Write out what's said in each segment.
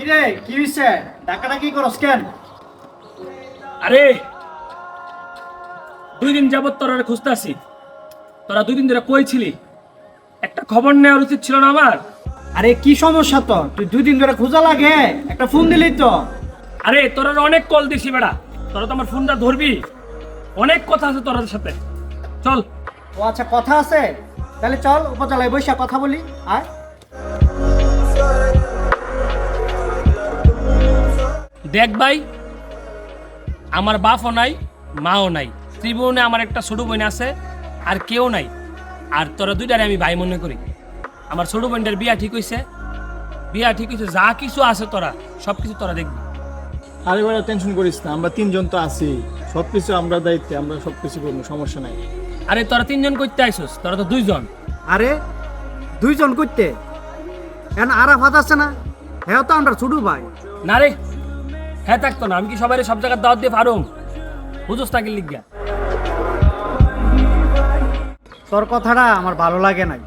কিরে কি হইছে? টাকাটা কি করস কেন? আরে 2 দিন যাবত তোরা খুঁজতেছি। তোরা 2 দিন ধরে কই ছিলি? একটা খবর নেওয়ার উচিত ছিল না আমার? আরে কি সমস্যা তো? তুই 2 দিন ধরে খোঁজা লাগে, একটা ফোন দিলি তো। আরে তোরা অনেক কল দিছি বেড়া, তোরা তো আমার ফোনটা ধরবি। অনেক কথা আছে তোর সাথে, চল। ও আচ্ছা, কথা আছে, তাহলে চল উপজেলায় বৈশা কথা বলি। আয়। দেখ ভাই, আমার বাপও নাই, মাও নাই, ত্রিভুবনে আমার একটা ছোট বোন আছে, আর কেউ নাই। আর তোরা দুইটারে আমি ভাই মনে করি। আমার ছোট বোনটার বিয়া ঠিক হইছে, যা কিছু আছে তোরা সব কিছু তোরা দেখবি। আরে ভাই টেনশন করিস না, আমরা 3 জন তো আছি, সবকিছু আমরা দায়িত্বে, আমরা সবকিছু করবো, সমস্যা নাই। আরে তোরা 3 জন করতে আইসোস, তোরা তো 2 জন। আরে 2 জন করতে এখন আরাফাত আছে না? হ্যাঁ তো আমরা ছোট ভাই। না রে, হ্যাঁ থাকতো না, আমি কি সবাই সব জায়গার দাওয়াত দিয়ে পারুম? বুঝোস তাকে লিখা। তোর কথাটা আমার ভালো লাগে নাই।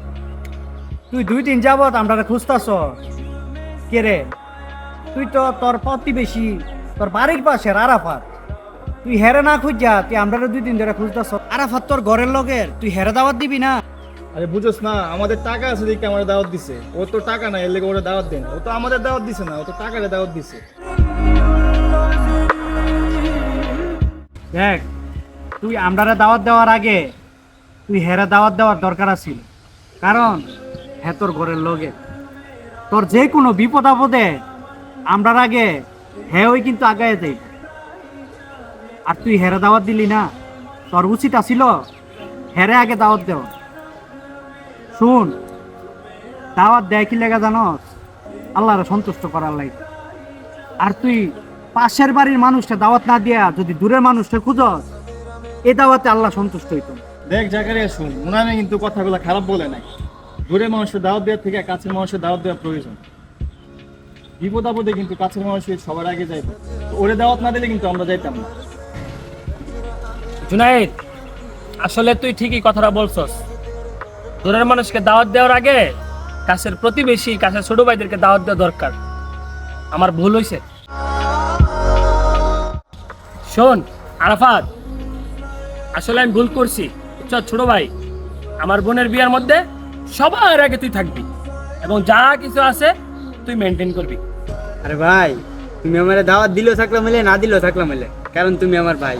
তুই 2 দিন যাবত আমরা খুঁজতাছ কে রে? তুই তো তোর প্রতিবেশী, তোর বাড়ির পাশের আরাফাত, তুই হেরে না খুঁজা তুই আমরা 2 দিন ধরে খুঁজতাছ। আরাফাত তোর ঘরের লগের, তুই হেরে দাওয়াত দিবি না? আরে বুঝোস না, আমাদের টাকা আছে দেখে আমাদের দাওয়াত দিছে। ও তো টাকা নাই, এর লেগে ওরা দাওয়াত দেন। ও তো আমাদের দাওয়াত দিছে না, ও তো টাকারে দাওয়াত দিছে। দেখ, তুই আমরারে দাওয়াত দেওয়ার আগে তুই হেরে দাওয়াত দেওয়ার দরকার আছিল। কারণ হ্যাঁ তোর ঘরের লগে, তোর যে কোনো বিপদ আপদে আমরার আগে হ্যাঁ ওই কিন্তু আগায় দেয়। আর তুই হেরে দাওয়াত দিলি না, তোর উচিত আছিল হেরে আগে দাওয়াত দেওয়া। শুন, দাওয়াত দেয় কি লেগা জানস? আল্লাহরে সন্তুষ্ট করার লাগে। আর তুই পাশের বাড়ির মানুষটা দাওয়াত না দিয়া যদি দূরের মানুষটা খুঁজস, এ দাওয়াতে আল্লাহ সন্তুষ্ট হইত। দেখ জাকারিয়া, শুন, উনানে কিন্তু কথাগুলো খারাপ বলে নাই। দূরের মানুষের দাওয়াত দেওয়ার থেকে কাছের মানুষের দাওয়াত দেওয়া প্রয়োজন। বিপদ আপদে কিন্তু কাছের মানুষের সবার আগে যাইবে। তো ওরে দাওয়াত না দিলে কিন্তু আমরা যাইতাম না। জুনায়েদ, আসলে তুই ঠিকই কথাটা বলছস। দূরের মানুষকে দাওয়াত দেওয়ার আগে কাছের প্রতিবেশী, কাছের ছোট ভাইদেরকে দাওয়াত দেওয়া দরকার। আমার ভুল হয়েছে। শোন আরাফাত, আসলে আমি ভুল করছি। চল ছোট ভাই, আমার বোনের বিয়ার মধ্যে সবার আগে তুই থাকবি, এবং যা কিছু আছে তুই মেনটেন করবি। আরে ভাই, তুমি আমার দাওয়াত দিলেও থাকলাম মিলে, না দিলেও থাকলাম মিলে, কারণ তুমি আমার ভাই।